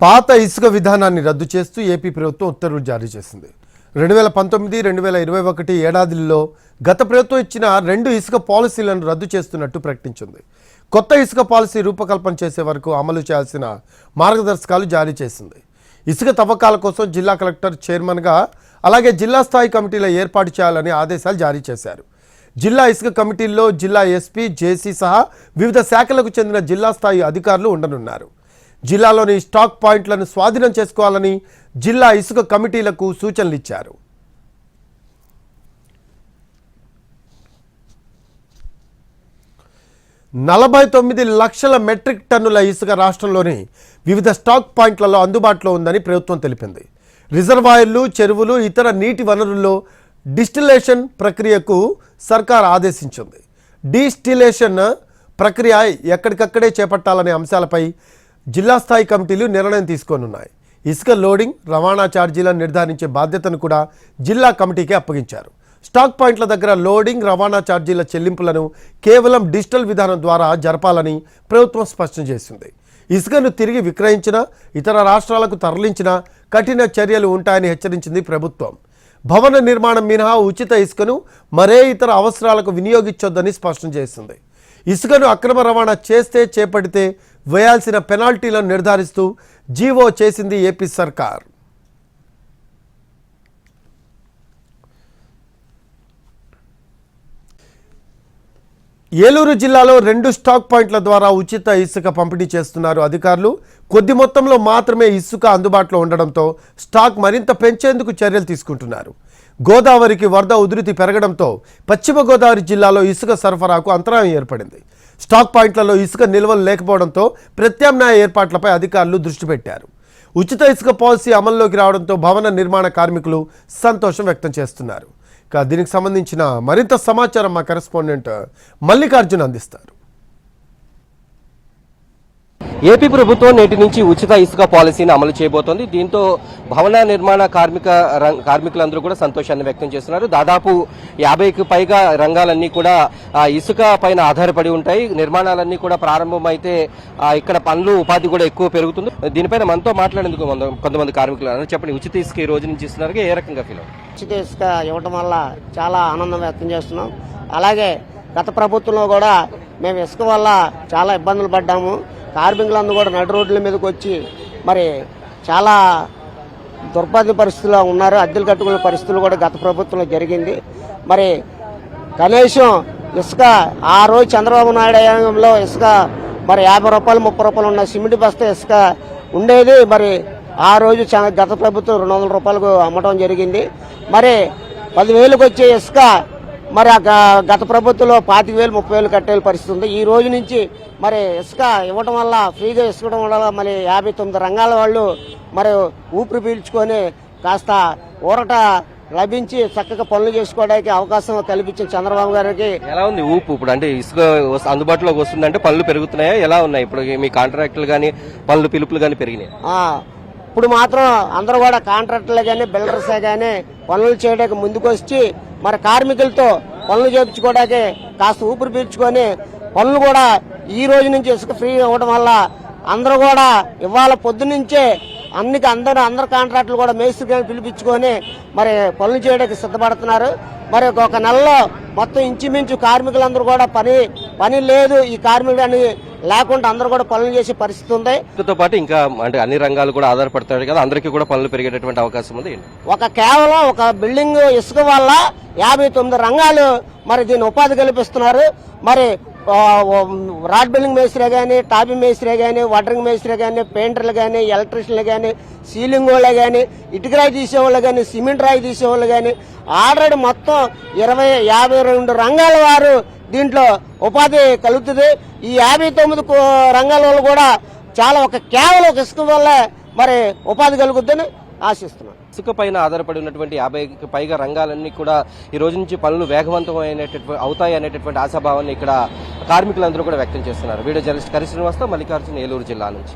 పాత ఇసుక విధానాన్ని రద్దు చేస్తూ ఏపీ ప్రభుత్వం ఉత్తర్వులు జారీ చేసింది. 2019-2021 ఏడాదిలో గత ప్రభుత్వం ఇచ్చిన 2 ఇసుక పాలసీలను రద్దు చేస్తున్నట్టు ప్రకటించింది. కొత్త ఇసుక పాలసీ రూపకల్పన చేసే వరకు అమలు చేయాల్సిన మార్గదర్శకాలు జారీ చేసింది. ఇసుక తవ్వకాల కోసం జిల్లా కలెక్టర్ చైర్మన్గా అలాగే జిల్లా స్థాయి కమిటీల ఏర్పాటు చేయాలని ఆదేశాలు జారీ చేశారు. జిల్లా ఇసుక కమిటీల్లో జిల్లా ఎస్పీ, జేసీ సహా వివిధ శాఖలకు చెందిన జిల్లా స్థాయి అధికారులు ఉండనున్నారు. జిల్లాలోని స్టాక్ పాయింట్లను స్వాధీనం చేసుకోవాలని జిల్లా ఇసుక కమిటీలకు సూచనలు ఇచ్చారు. $49 లక్షల మెట్రిక్ టన్నుల ఇసుక రాష్ట్రంలోని వివిధ స్టాక్ పాయింట్లలో అందుబాటులో ఉందని ప్రభుత్వం తెలిపింది. రిజర్వాయర్లు, చెరువులు, ఇతర నీటి వనరుల్లో డిస్టిలేషన్ ప్రక్రియకు సర్కార్ ఆదేశించింది. డిస్టిలేషన్ ప్రక్రియ ఎక్కడికక్కడే చేపట్టాలనే అంశాలపై జిల్లా స్థాయి కమిటీలు నిర్ణయం తీసుకోనున్నాయి. ఇసుక లోడింగ్, రవాణా ఛార్జీలను నిర్ధారించే బాధ్యతను కూడా జిల్లా కమిటీకి అప్పగించారు. స్టాక్ పాయింట్ల దగ్గర లోడింగ్, రవాణా ఛార్జీల చెల్లింపులను కేవలం డిజిటల్ విధానం ద్వారా జరపాలని ప్రభుత్వం స్పష్టం చేసింది. ఇసుకను తిరిగి విక్రయించినా, ఇతర రాష్ట్రాలకు తరలించినా కఠిన చర్యలు ఉంటాయని హెచ్చరించింది ప్రభుత్వం. భవన నిర్మాణం మినహా ఉచిత ఇసుకను మరే ఇతర అవసరాలకు వినియోగించొద్దని స్పష్టం చేసింది. ఇసుకను అక్రమ రవాణా చేపడితే వేయాల్సిన పెనాల్టీలను నిర్ధారిస్తూ జీవో చేసింది ఏపీ సర్కార్. ఏలూరు జిల్లాలో 2 స్టాక్ పాయింట్ల ద్వారా ఉచిత ఇసుక పంపిణీ చేస్తున్నారు అధికారులు. కొద్ది మొత్తంలో మాత్రమే ఇసుక అందుబాటులో ఉండడంతో స్టాక్ మరింత పెంచేందుకు చర్యలు తీసుకుంటున్నారు. గోదావరికి వరద ఉధృతి పెరగడంతో పశ్చిమ గోదావరి జిల్లాలో ఇసుక సరఫరాకు అంతరాయం ఏర్పడింది. స్టాక్ పాయింట్లలో ఇసుక నిల్వలు లేకపోవడంతో ప్రత్యామ్నాయ ఏర్పాట్లపై అధికారులు దృష్టి పెట్టారు. ఉచిత ఇసుక పాలసీ అమల్లోకి రావడంతో భవన నిర్మాణ కార్మికులు సంతోషం వ్యక్తం చేస్తున్నారు. దీనికి సంబంధించిన మరింత సమాచారం మా కరెస్పాండెంట్ మల్లికార్జున్ అందిస్తారు. ఏపీ ప్రభుత్వం నేటి నుంచి ఉచిత ఇసుక పాలసీని అమలు చేయబోతోంది. దీంతో భవన నిర్మాణ కార్మికులందరూ కూడా సంతోషాన్ని వ్యక్తం చేస్తున్నారు. దాదాపు 50కి పైగా రంగాలన్నీ కూడా ఇసుక పైన ఆధారపడి ఉంటాయి. నిర్మాణాలన్నీ కూడా ప్రారంభమైతే ఇక్కడ పనులు, ఉపాధి కూడా ఎక్కువ పెరుగుతుంది. దీనిపైన మనతో మాట్లాడేందుకు కొంతమంది కార్మికులు చెప్పండి, ఉచిత ఇసుక ఈ రోజు నుంచి ఇస్తున్నారు, ఏ రకంగా ఫీల్ అవుతుంది? ఉచిత ఇసుక ఇవ్వటం వల్ల చాలా ఆనందం వ్యక్తం చేస్తున్నాం. అలాగే గత ప్రభుత్వంలో కూడా మేము ఇసుక వల్ల చాలా ఇబ్బందులు పడ్డాము. కార్మికులందరూ కూడా నడు రోడ్ల మీదకి వచ్చి మరి చాలా దుర్భర పరిస్థితుల్లో ఉన్నారు. అద్దెలు కట్టుకునే పరిస్థితులు కూడా గత ప్రభుత్వంలో జరిగింది. మరి కనీసం ఇసుక ఆ రోజు చంద్రబాబు నాయుడు హయాంలో ఇసుక మరి 50 రూపాయలు 30 రూపాయలు ఉన్న సిమెంట్ బస్తా ఇసుక ఉండేది. మరి ఆ రోజు గత ప్రభుత్వం 200 రూపాయలకు అమ్మటం జరిగింది. మరి 10,000కి వచ్చే ఇసుక మరి గత ప్రభుత్వంలో 25,000 30,000 కట్టే పరిస్థితి ఉంది. ఈ రోజు నుంచి మరి ఇసుక ఇవ్వడం వల్ల, ఫ్రీగా ఇసుకోవడం వల్ల మరి 59 రంగాల వాళ్ళు మరి ఊపిరి పీల్చుకొని కాస్త ఊరట లభించి చక్కగా పనులు చేసుకోవడానికి అవకాశం కల్పించిన చంద్రబాబు గారికి ఎలా ఉంది ఊపు? ఇప్పుడు అంటే ఇసుక అందుబాటులోకి వస్తుందంటే పనులు పెరుగుతున్నాయా, ఎలా ఉన్నాయి? ఇప్పుడు మీ కాంట్రాక్టులు కానీ పనులు పిలుపులు కానీ పెరిగినాయి? ఇప్పుడు మాత్రం అందరూ కూడా కాంట్రాక్టర్లు కానీ బిల్డర్సే కానీ పనులు చేయడానికి ముందుకు వచ్చి మరి కార్మికులతో పనులు చేయించుకోవడానికి కాస్త ఊపిరి పీల్చుకొని పనులు కూడా ఈ రోజు నుంచి ఇసుక ఫ్రీ ఇవ్వడం వల్ల అందరూ కూడా ఇవాళ పొద్దునుంచే అందరు కాంట్రాక్టులు కూడా మేస్త్రి పిలిపించుకొని మరి పనులు చేయడానికి సిద్ధపడుతున్నారు. మరి ఒక నెలలో మొత్తం ఇంచుమించు కార్మికులందరూ కూడా పని లేదు, ఈ కార్మికుడు అని లేకుండా అందరూ కూడా పనులు చేసే పరిస్థితి ఉంది. తో పాటు ఇంకా అంటే అన్ని రంగాలు కూడా ఆధారపడతాయి కదా, అందరికీ కూడా పనులు పెరిగేటటువంటి అవకాశం ఉంది. కేవలం ఒక బిల్డింగ్ ఇసుక వల్ల 59 రంగాలు మరి దీన్ని ఉపాధి కల్పిస్తున్నారు. మరి రాడ్ బిల్డింగ్ మేస్త్రి కానీ, టాపింగ్ మేస్త్రి కానీ, వాటరింగ్ మేస్త్రి కానీ, పెయింటర్లు కానీ, ఎలక్ట్రీషియన్లు కానీ, సీలింగ్ వాళ్ళే కానీ, ఇటుక రాయి తీసేవాళ్ళు కానీ, సిమెంట్ రాయి తీసేవాళ్ళు కానీ ఆల్రెడీ మొత్తం 52 రంగాల వారు దీంట్లో ఉపాధి కలుగుతుంది. ఈ 59 రంగాల వాళ్ళు కూడా చాలా కేవలం ఒక ఇసుక వల్లే మరి ఉపాధి కలుగుద్దని ఆశిస్తున్నాను. ఇసుక పైన ఆధారపడి ఉన్నటువంటి 50కి పైగా రంగాలన్నీ కూడా ఈ రోజు నుంచి పనులు అవుతాయి అనేటటువంటి ఆశాభావాన్ని ఇక్కడ కార్మికులందరూ కూడా వ్యక్తం చేస్తున్నారు. వీడియో జర్నలిస్ట్ కరి శ్రీనివాస్తో మల్లికార్జున్, ఏలూరు జిల్లా నుంచి.